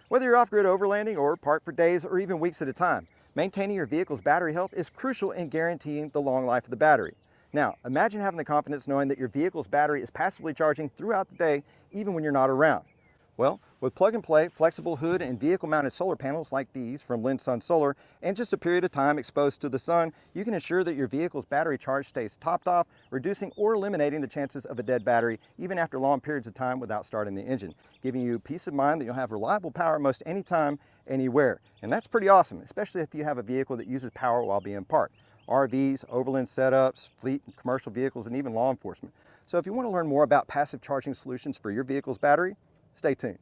Whether you're off-grid overlanding or parked for days or even weeks at a time, maintaining your vehicle's battery health is crucial in guaranteeing the long life of the battery. Now, imagine having the confidence knowing that your vehicle's battery is passively charging throughout the day, even when you're not around. Well, with plug-and-play, flexible hood and vehicle-mounted solar panels like these from Lensun Solar, and just a period of time exposed to the sun, you can ensure that your vehicle's battery charge stays topped off, reducing or eliminating the chances of a dead battery, even after long periods of time without starting the engine, giving you peace of mind that you'll have reliable power most anytime, anywhere. And that's pretty awesome, especially if you have a vehicle that uses power while being parked. RVs, overland setups, fleet and commercial vehicles, and even law enforcement. So if you want to learn more about passive charging solutions for your vehicle's battery, stay tuned.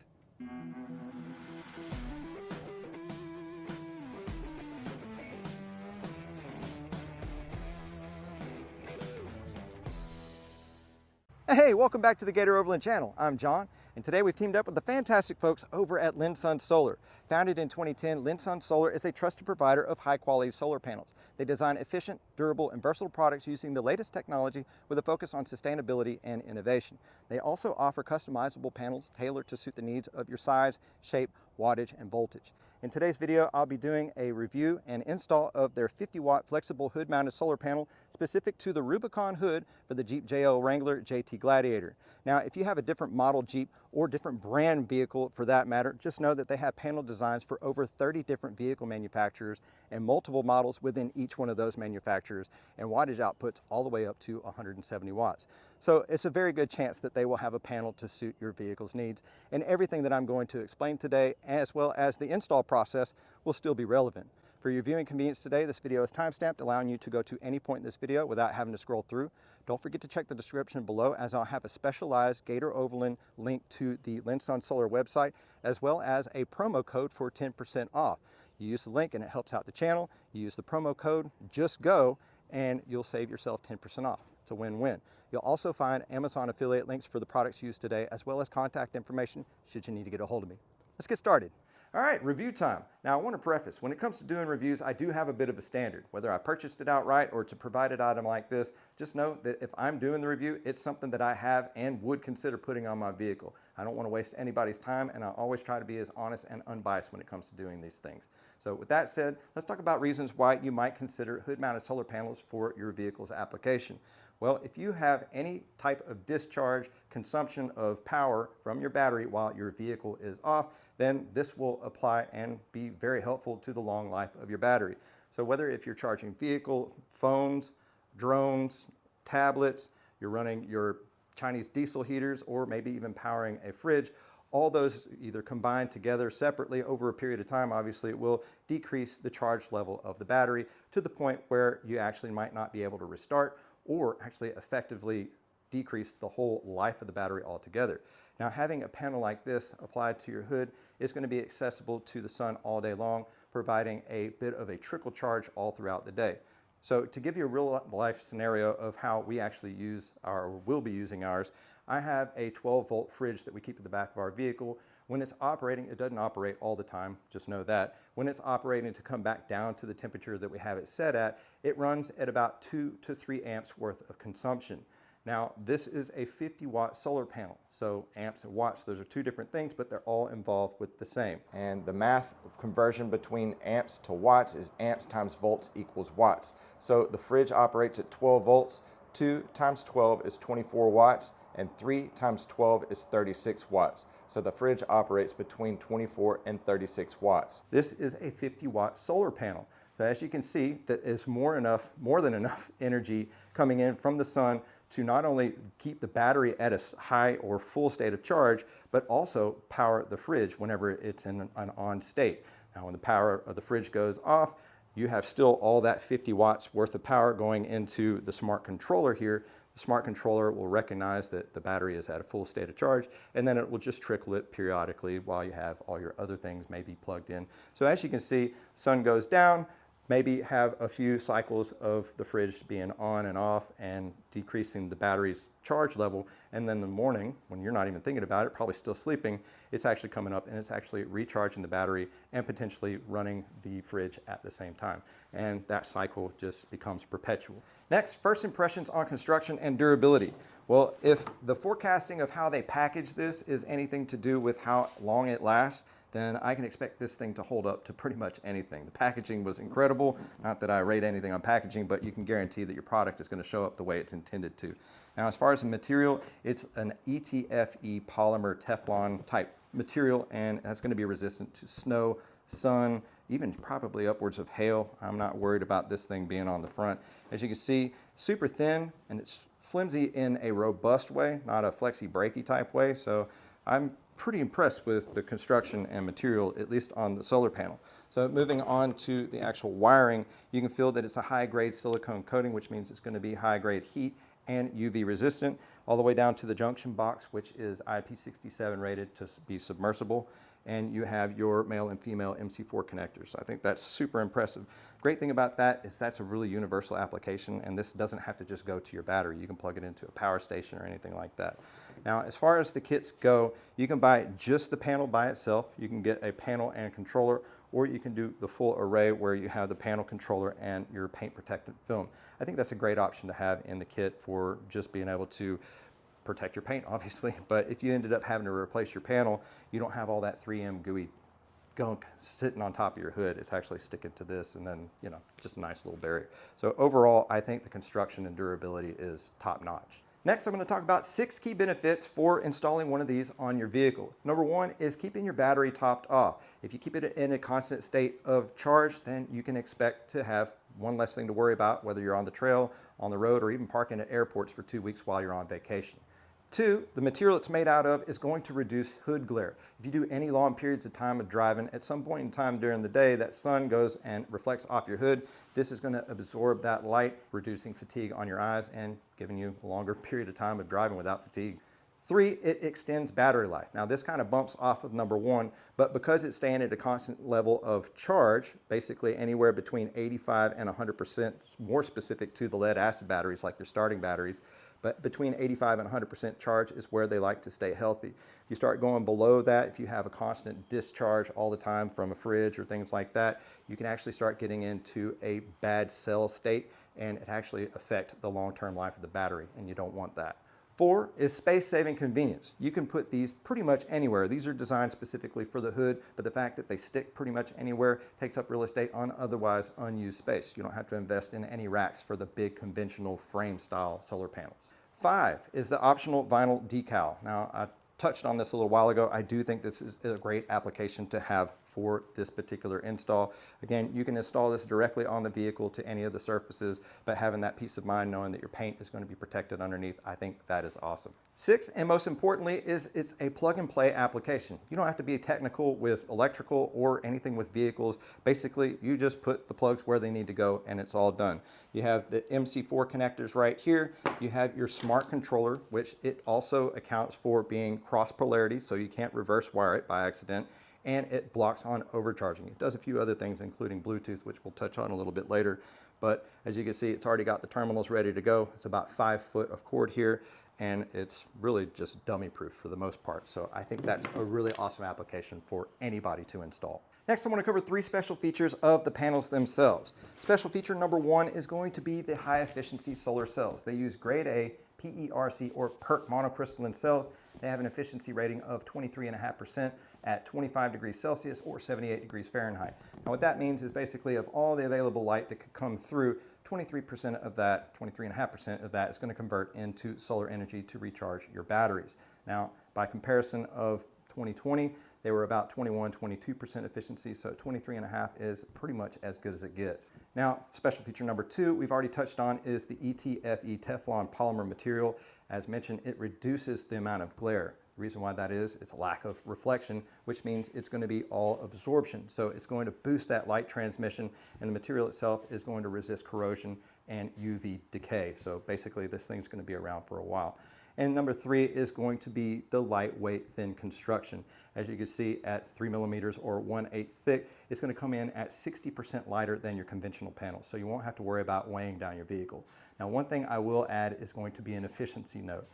Hey, welcome back to the Gator Overland channel. I'm John, and today we've teamed up with the fantastic folks over at Lensun Solar. Founded in 2010, Lensun Solar is a trusted provider of high-quality solar panels. They design efficient, durable, and versatile products using the latest technology with a focus on sustainability and innovation. They also offer customizable panels tailored to suit the needs of your size, shape, wattage, and voltage. In today's video, I'll be doing a review and install of their 50-watt flexible hood-mounted solar panel specific to the Rubicon hood for the Jeep JL Wrangler JT Gladiator. Now, if you have a different model Jeep or different brand vehicle for that matter, just know that they have panel designs for over 30 different vehicle manufacturers and multiple models within each one of those manufacturers, and wattage outputs all the way up to 170 watts. So it's a very good chance that they will have a panel to suit your vehicle's needs, and everything that I'm going to explain today, as well as the install process, will still be relevant. For your viewing convenience today, this video is timestamped, allowing you to go to any point in this video without having to scroll through. Don't forget to check the description below, as I'll have a specialized Gator Overland link to the Lensun Solar website, as well as a promo code for 10% off. You use the link and it helps out the channel. You use the promo code JUSTGO and you'll save yourself 10% off. It's a win-win. You'll also find Amazon affiliate links for the products used today, as well as contact information should you need to get a hold of me. Let's get started. All right, review time. Now I want to preface, when it comes to doing reviews, I do have a bit of a standard. Whether I purchased it outright or it's a provided item like this, just know that if I'm doing the review, it's something that I have and would consider putting on my vehicle. I don't want to waste anybody's time, and I always try to be as honest and unbiased when it comes to doing these things. So with that said, let's talk about reasons why you might consider hood-mounted solar panels for your vehicle's application. Well, if you have any type of discharge, consumption of power from your battery while your vehicle is off, then this will apply and be very helpful to the long life of your battery. So whether if you're charging vehicle, phones, drones, tablets, you're running your Chinese diesel heaters, or maybe even powering a fridge, all those either combined together separately over a period of time, obviously it will decrease the charge level of the battery to the point where you actually might not be able to restart, or actually effectively decrease the whole life of the battery altogether. Now, having a panel like this applied to your hood is going to be accessible to the sun all day long, providing a bit of a trickle charge all throughout the day. So to give you a real life scenario of how we actually use our, or will be using ours, I have a 12-volt fridge that we keep at the back of our vehicle. When it's operating, it doesn't operate all the time, just know that. When it's operating to come back down to the temperature that we have it set at, it runs at about 2 to 3 amps worth of consumption. Now, this is a 50-watt solar panel, so amps and watts, those are two different things, but they're all involved with the same. And the math conversion between amps to watts is amps times volts equals watts. So the fridge operates at 12 volts, 2 times 12 is 24 watts, and 3 times 12 is 36 watts. So the fridge operates between 24 and 36 watts. This is a 50-watt solar panel. So as you can see, that is more than enough energy coming in from the sun to not only keep the battery at a high or full state of charge, but also power the fridge whenever it's in an on state. Now, when the power of the fridge goes off, you have still all that 50 watts worth of power going into the smart controller here. The smart controller will recognize that the battery is at a full state of charge, and then it will just trickle it periodically while you have all your other things maybe plugged in. So as you can see, sun goes down, maybe have a few cycles of the fridge being on and off and decreasing the battery's charge level, and then in the morning, when you're not even thinking about it, probably still sleeping, it's actually coming up and it's actually recharging the battery and potentially running the fridge at the same time. And that cycle just becomes perpetual. Next, first impressions on construction and durability. Well, if the forecasting of how they package this is anything to do with how long it lasts, then I can expect this thing to hold up to pretty much anything. The packaging was incredible. Not that I rate anything on packaging, but you can guarantee that your product is going to show up the way it's intended to. Now, as far as the material, it's an ETFE polymer Teflon type material, and that's going to be resistant to snow, sun, even probably upwards of hail. I'm not worried about this thing being on the front. As you can see, super thin, and it's flimsy in a robust way, not a flexi breaky type way. So I'm pretty impressed with the construction and material, at least on the solar panel. So moving on to the actual wiring, you can feel that it's a high grade silicone coating, which means it's going to be high grade heat and UV resistant, all the way down to the junction box, which is IP67 rated to be submersible. And you have your male and female MC4 connectors. So I think that's super impressive. Great thing about that is that's a really universal application, and this doesn't have to just go to your battery. You can plug it into a power station or anything like that. Now, as far as the kits go, you can buy just the panel by itself. You can get a panel and controller, or you can do the full array where you have the panel, controller, and your paint protectant film. I think that's a great option to have in the kit for just being able to protect your paint, obviously, but if you ended up having to replace your panel, you don't have all that 3M gooey gunk sitting on top of your hood. It's actually sticking to this, and then, you know, just a nice little barrier. So overall, I think the construction and durability is top notch. Next, I'm going to talk about 6 key benefits for installing one of these on your vehicle. Number 1 is keeping your battery topped off. If you keep it in a constant state of charge, then you can expect to have one less thing to worry about, whether you're on the trail, on the road, or even parking at airports for 2 weeks while you're on vacation. 2, the material it's made out of is going to reduce hood glare. If you do any long periods of time of driving, at some point in time during the day, that sun goes and reflects off your hood. This is going to absorb that light, reducing fatigue on your eyes and giving you a longer period of time of driving without fatigue. 3, it extends battery life. Now this kind of bumps off of number 1, but because it's staying at a constant level of charge, basically anywhere between 85 and 100%, more specific to the lead acid batteries like your starting batteries, but between 85 and 100% charge is where they like to stay healthy. If you start going below that, if you have a constant discharge all the time from a fridge or things like that, you can actually start getting into a bad cell state, and it actually affect the long-term life of the battery, and you don't want that. 4 is space-saving convenience. You can put these pretty much anywhere. These are designed specifically for the hood, but the fact that they stick pretty much anywhere takes up real estate on otherwise unused space. You don't have to invest in any racks for the big conventional frame-style solar panels. 5 is the optional vinyl decal. Now, I touched on this a little while ago. I do think this is a great application to have for this particular install. Again, you can install this directly on the vehicle to any of the surfaces, but having that peace of mind knowing that your paint is going to be protected underneath, I think that is awesome. 6, and most importantly, is it's a plug and play application. You don't have to be technical with electrical or anything with vehicles. Basically, you just put the plugs where they need to go and it's all done. You have the MC4 connectors right here. You have your smart controller, which it also accounts for being cross polarity, so you can't reverse wire it by accident. And it blocks on overcharging. It does a few other things, including Bluetooth, which we'll touch on a little bit later. But as you can see, it's already got the terminals ready to go. It's about 5 foot of cord here, and it's really just dummy proof for the most part. So I think that's a really awesome application for anybody to install. Next, I want to cover 3 special features of the panels themselves. Special feature number 1 is going to be the high efficiency solar cells. They use grade A PERC or PERC monocrystalline cells. They have an efficiency rating of 23.5% at 25 degrees Celsius or 78 degrees Fahrenheit. Now what that means is basically of all the available light that could come through, 23% of that, 23.5% of that is going to convert into solar energy to recharge your batteries. Now by comparison of 2020, they were about 22% efficiency, so 23.5 is pretty much as good as it gets. Now, special feature number 2 we've already touched on is the ETFE Teflon polymer material. As mentioned, it reduces the amount of glare. The reason why that is, it's a lack of reflection, which means it's going to be all absorption. So it's going to boost that light transmission, and the material itself is going to resist corrosion and UV decay. So basically, this thing's going to be around for a while. And number 3 is going to be the lightweight thin construction. As you can see at 3 millimeters or 1/8 thick, it's going to come in at 60% lighter than your conventional panels. So you won't have to worry about weighing down your vehicle. Now one thing I will add is going to be an efficiency note.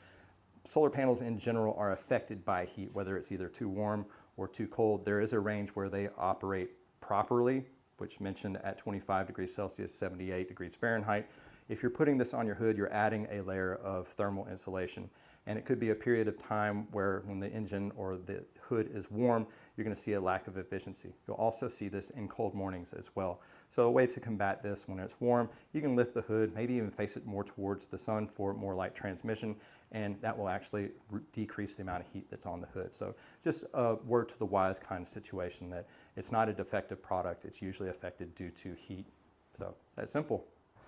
Solar panels in general are affected by heat, whether it's either too warm or too cold. There is a range where they operate properly, which mentioned at 25 degrees Celsius, 78 degrees Fahrenheit. If you're putting this on your hood, you're adding a layer of thermal insulation. And it could be a period of time where when the engine or the hood is warm, you're going to see a lack of efficiency. You'll also see this in cold mornings as well. So a way to combat this when it's warm, you can lift the hood, maybe even face it more towards the sun for more light transmission, and that will actually decrease the amount of heat that's on the hood. So just a word to the wise kind of situation that it's not a defective product, it's usually affected due to heat. So that's simple.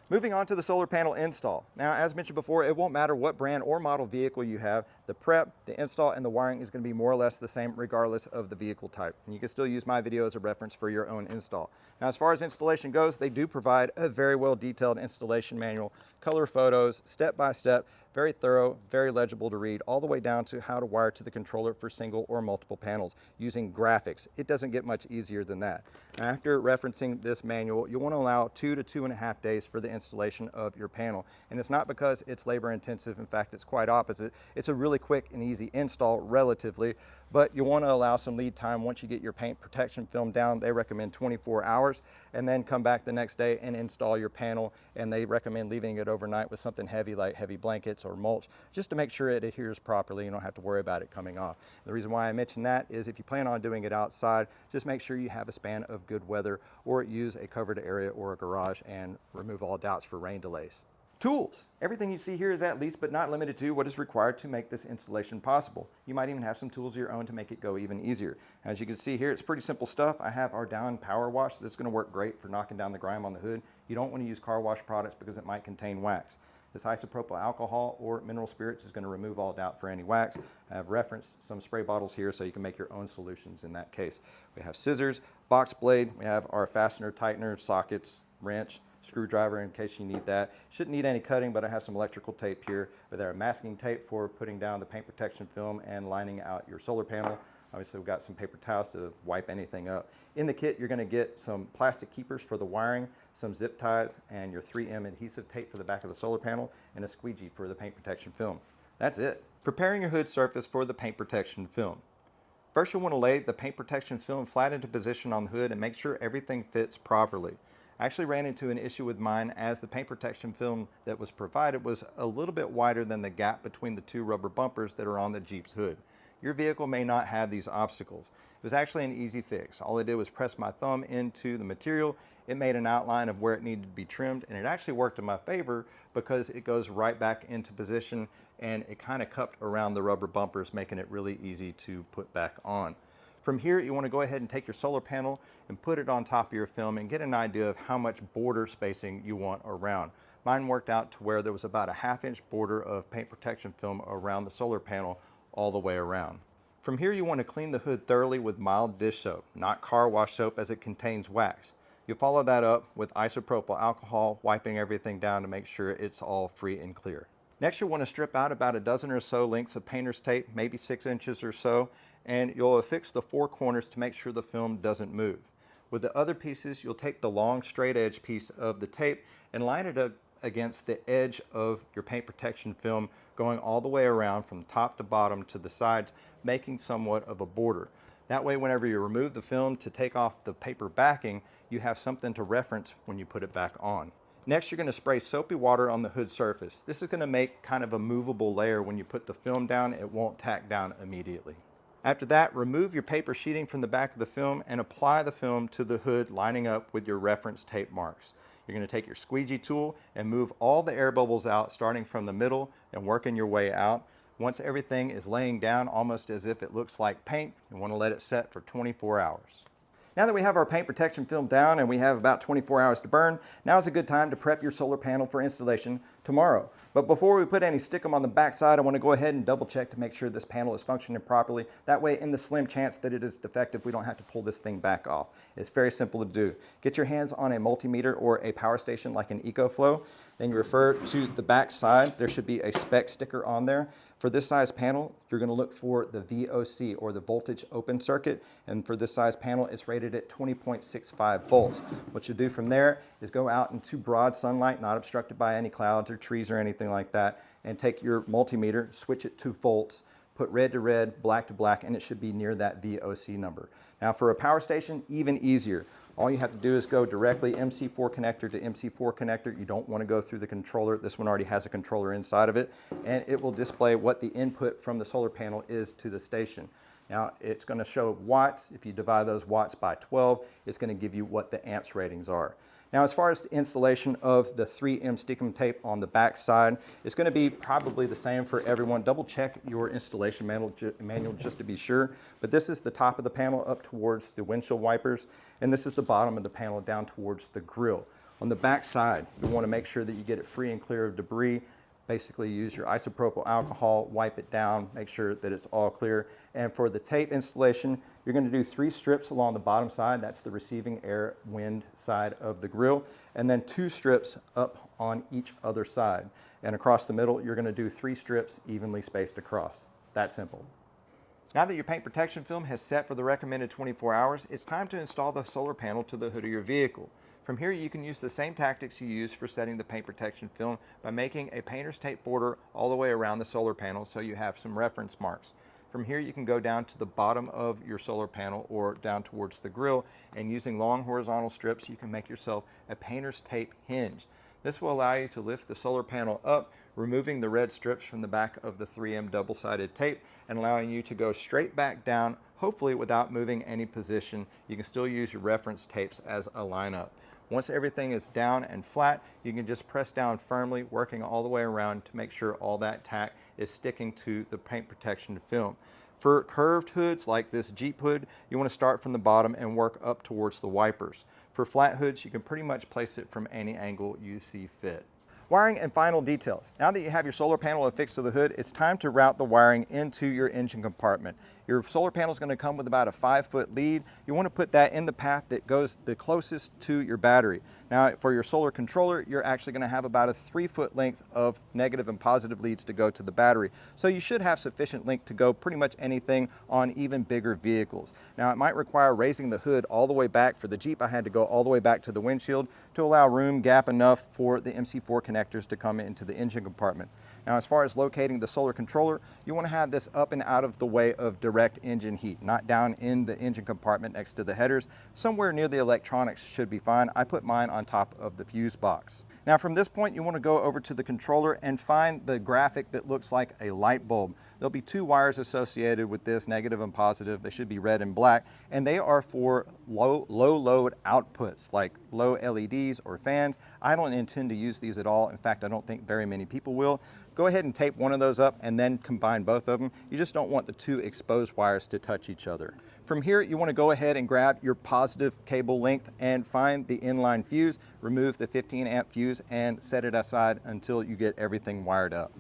Moving on to the solar panel install. Now, as mentioned before, it won't matter what brand or model vehicle you have. The prep, the install, and the wiring is going to be more or less the same regardless of the vehicle type. And you can still use my video as a reference for your own install. Now, as far as installation goes, they do provide a very well detailed installation manual, color photos, step-by-step, very thorough, very legible to read, all the way down to how to wire to the controller for single or multiple panels using graphics. It doesn't get much easier than that. After referencing this manual, you'll want to allow 2 to 2.5 days for the installation of your panel. And it's not because it's labor intensive. In fact, it's quite opposite. It's a really quick and easy install relatively, but you want to allow some lead time. Once you get your paint protection film down, they recommend 24 hours, and then come back the next day and install your panel. And they recommend leaving it overnight with something heavy like heavy blankets or mulch, just to make sure it adheres properly. You don't have to worry about it coming off. The reason why I mention that is if you plan on doing it outside, just make sure you have a span of good weather, or use a covered area or a garage and remove all doubts for rain delays. Tools. Everything you see here is at least but not limited to what is required to make this installation possible. You might even have some tools of your own to make it go even easier. As you can see here, it's pretty simple stuff. I have our down power wash. That's going to work great for knocking down the grime on the hood. You don't want to use car wash products because it might contain wax. This isopropyl alcohol or mineral spirits is going to remove all doubt for any wax. I have referenced some spray bottles here so you can make your own solutions in that case. We have scissors, box blade, we have our fastener, tightener, sockets, wrench, screwdriver in case you need that. Shouldn't need any cutting, but I have some electrical tape here with our masking tape for putting down the paint protection film and lining out your solar panel. Obviously, we've got some paper towels to wipe anything up. In the kit, you're going to get some plastic keepers for the wiring, some zip ties, and your 3M adhesive tape for the back of the solar panel, and a squeegee for the paint protection film. That's it. Preparing your hood surface for the paint protection film. First, you'll want to lay the paint protection film flat into position on the hood and make sure everything fits properly. I actually ran into an issue with mine as the paint protection film that was provided was a little bit wider than the gap between the two rubber bumpers that are on the Jeep's hood. Your vehicle may not have these obstacles. It was actually an easy fix. All I did was press my thumb into the material. It made an outline of where it needed to be trimmed, and it actually worked in my favor because it goes right back into position and it kind of cupped around the rubber bumpers, making it really easy to put back on. From here, you want to go ahead and take your solar panel and put it on top of your film and get an idea of how much border spacing you want around. Mine worked out to where there was about a 1/2 inch border of paint protection film around the solar panel all the way around. From here, you want to clean the hood thoroughly with mild dish soap, not car wash soap as it contains wax. You follow that up with isopropyl alcohol, wiping everything down to make sure it's all free and clear. Next, you'll want to strip out about a dozen or so lengths of painter's tape, maybe 6 inches or so, and you'll affix the 4 corners to make sure the film doesn't move. With the other pieces, you'll take the long straight edge piece of the tape and line it up against the edge of your paint protection film, going all the way around from top to bottom to the sides, making somewhat of a border. That way, whenever you remove the film to take off the paper backing, you have something to reference when you put it back on. Next, you're going to spray soapy water on the hood surface. This is going to make kind of a movable layer. When you put the film down, it won't tack down immediately. After that, remove your paper sheeting from the back of the film and apply the film to the hood, lining up with your reference tape marks. You're going to take your squeegee tool and move all the air bubbles out, starting from the middle and working your way out. Once everything is laying down almost as if it looks like paint, you want to let it set for 24 hours. Now that we have our paint protection film down and we have about 24 hours to burn, now is a good time to prep your solar panel for installation tomorrow. But before we put any stickum on the back side, I want to go ahead and double check to make sure this panel is functioning properly. That way, in the slim chance that it is defective, we don't have to pull this thing back off. It's very simple to do. Get your hands on a multimeter or a power station like an EcoFlow. Then you refer to the back side. There should be a spec sticker on there. For this size panel, you're going to look for the VOC, or the voltage open circuit. And for this size panel, it's rated at 20.65 volts. What you do from there is go out into broad sunlight, not obstructed by any clouds or trees or anything like that, and take your multimeter, switch it to volts, put red to red, black to black, and it should be near that VOC number. Now for a power station, even easier. All you have to do is go directly MC4 connector to MC4 connector. You don't want to go through the controller. This one already has a controller inside of it, and it will display what the input from the solar panel is to the station. Now it's going to show watts. If you divide those watts by 12, it's going to give you what the amps ratings are. Now, as far as the installation of the 3M stickum tape on the back side, it's going to be probably the same for everyone. Double check your installation manual just to be sure. But this is the top of the panel up towards the windshield wipers, and this is the bottom of the panel down towards the grill. On the back side, you want to make sure that you get it free and clear of debris. Basically use your isopropyl alcohol, wipe it down, make sure that it's all clear. And for the tape installation, you're going to do 3 strips along the bottom side. That's the receiving air wind side of the grill. And then 2 strips up on each other side. And across the middle, you're going to do 3 strips evenly spaced across. That simple. Now that your paint protection film has set for the recommended 24 hours, it's time to install the solar panel to the hood of your vehicle. From here, you can use the same tactics you use for setting the paint protection film by making a painter's tape border all the way around the solar panel so you have some reference marks. From here, you can go down to the bottom of your solar panel or down towards the grill, and using long horizontal strips, you can make yourself a painter's tape hinge. This will allow you to lift the solar panel up, removing the red strips from the back of the 3M double-sided tape and allowing you to go straight back down, hopefully without moving any position. You can still use your reference tapes as a lineup. Once everything is down and flat, you can just press down firmly, working all the way around to make sure all that tack is sticking to the paint protection film. For curved hoods like this Jeep hood, you want to start from the bottom and work up towards the wipers. For flat hoods, you can pretty much place it from any angle you see fit. Wiring and final details. Now that you have your solar panel affixed to the hood, it's time to route the wiring into your engine compartment. Your solar panel is going to come with about a 5-foot lead. You want to put that in the path that goes the closest to your battery. Now for your solar controller, you're actually going to have about a 3-foot length of negative and positive leads to go to the battery. So you should have sufficient length to go pretty much anything on even bigger vehicles. Now it might require raising the hood all the way back. For the Jeep, I had to go all the way back to the windshield to allow room gap enough for the MC4 connectors to come into the engine compartment. Now as far as locating the solar controller, you want to have this up and out of the way of direct engine heat, not down in the engine compartment next to the headers. Somewhere near the electronics should be fine. I put mine on top of the fuse box. Now from this point, you want to go over to the controller and find the graphic that looks like a light bulb. There'll be 2 wires associated with this, negative and positive. They should be red and black, and they are for low load outputs like low LEDs or fans. I don't intend to use these at all. In fact, I don't think very many people will. Go ahead and tape one of those up and then combine both of them. You just don't want the 2 exposed wires to touch each other. From here, you want to go ahead and grab your positive cable length and find the inline fuse, remove the 15 amp fuse and set it aside until you get everything wired up.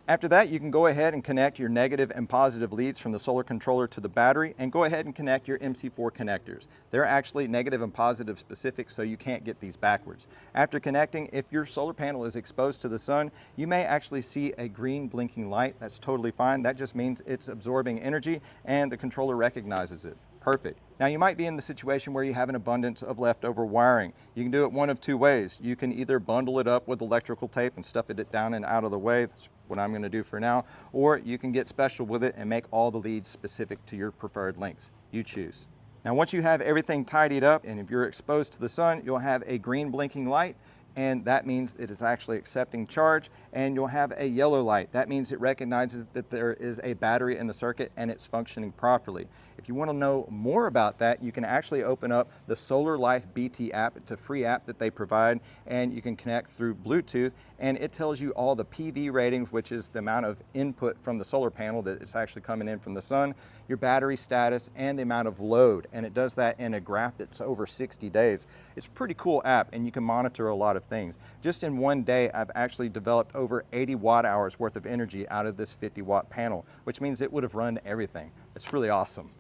After that, you can go ahead and connect your negative and positive leads from the solar controller to the battery and go ahead and connect your MC4 connectors. They're actually negative and positive specific, so you can't get these backwards. After connecting, if your solar panel is exposed to the sun, you may actually see a green blinking light. That's totally fine. That just means it's absorbing energy and the controller recognizes it. Perfect. Now you might be in the situation where you have an abundance of leftover wiring. You can do it one of 2 ways. You can either bundle it up with electrical tape and stuff it down and out of the way. That's what I'm going to do for now. Or you can get special with it and make all the leads specific to your preferred lengths. You choose. Now once you have everything tidied up and if you're exposed to the sun, you'll have a green blinking light, and that means it is actually accepting charge, and you'll have a yellow light. That means it recognizes that there is a battery in the circuit and it's functioning properly. If you want to know more about that, you can actually open up the Solar Life BT app. It's a free app that they provide, and you can connect through Bluetooth, and it tells you all the PV ratings, which is the amount of input from the solar panel that is actually coming in from the sun, your battery status, and the amount of load. And it does that in a graph that's over 60 days. It's a pretty cool app, and you can monitor a lot of things. Just in one day, I've actually developed over 80 watt hours worth of energy out of this 50 watt panel, which means it would have run everything. It's really awesome.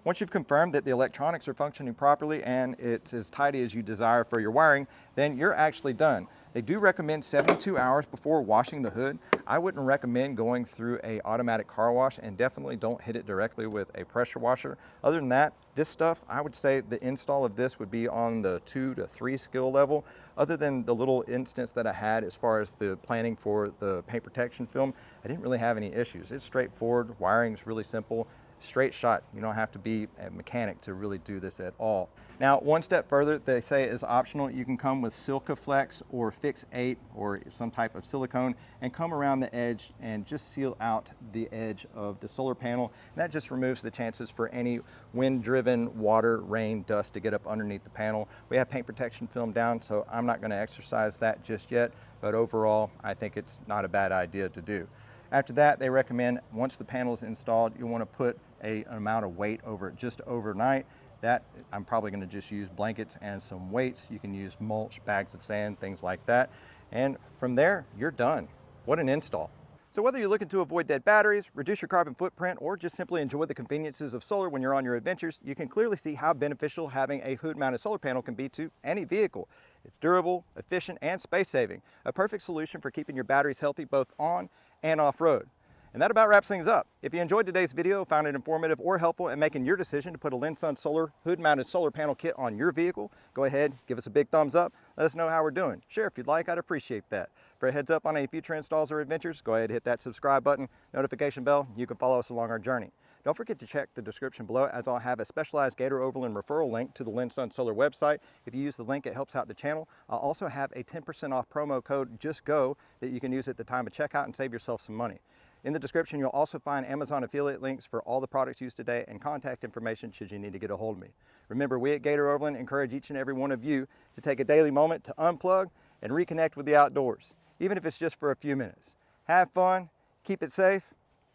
Once you've confirmed that the electronics are functioning properly and it's as tidy as you desire for your wiring, then you're actually done. They do recommend 72 hours before washing the hood. I wouldn't recommend going through a automatic car wash, and definitely don't hit it directly with a pressure washer. Other than that, this stuff, I would say the install of this would be on the 2 to 3 skill level. Other than the little instance that I had as far as the planning for the paint protection film, I didn't really have any issues. It's straightforward, wiring is really simple, straight shot. You don't have to be a mechanic to really do this at all. Now, one step further, they say is optional. You can come with Silca-Flex or Fix 8 or some type of silicone and come around the edge and just seal out the edge of the solar panel. And that just removes the chances for any wind-driven water, rain, dust to get up underneath the panel. We have paint protection film down, so I'm not going to exercise that just yet, but overall, I think it's not a bad idea to do. After that, they recommend once the panel is installed, you want to put an amount of weight over it just overnight. That I'm probably going to just use blankets and some weights. You can use mulch, bags of sand, things like that. And from there, you're done. What an install. So whether you're looking to avoid dead batteries, reduce your carbon footprint, or just simply enjoy the conveniences of solar when you're on your adventures, you can clearly see how beneficial having a hood-mounted solar panel can be to any vehicle. It's durable, efficient, and space-saving. A perfect solution for keeping your batteries healthy both on and off-road. And that about wraps things up. If you enjoyed today's video, found it informative or helpful in making your decision to put a Lensun Solar hood-mounted solar panel kit on your vehicle, go ahead, give us a big thumbs up. Let us know how we're doing. Share if you'd like, I'd appreciate that. For a heads up on any future installs or adventures, go ahead and hit that subscribe button, notification bell. You can follow us along our journey. Don't forget to check the description below, as I'll have a specialized Gator Overland referral link to the Lensun Solar website. If you use the link, it helps out the channel. I'll also have a 10% off promo code, JUSTGO, that you can use at the time of checkout and save yourself some money. In the description, you'll also find Amazon affiliate links for all the products used today and contact information should you need to get a hold of me. Remember, we at Gator Overland encourage each and every one of you to take a daily moment to unplug and reconnect with the outdoors, even if it's just for a few minutes. Have fun, keep it safe,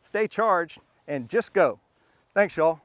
stay charged, and just go. Thanks, y'all.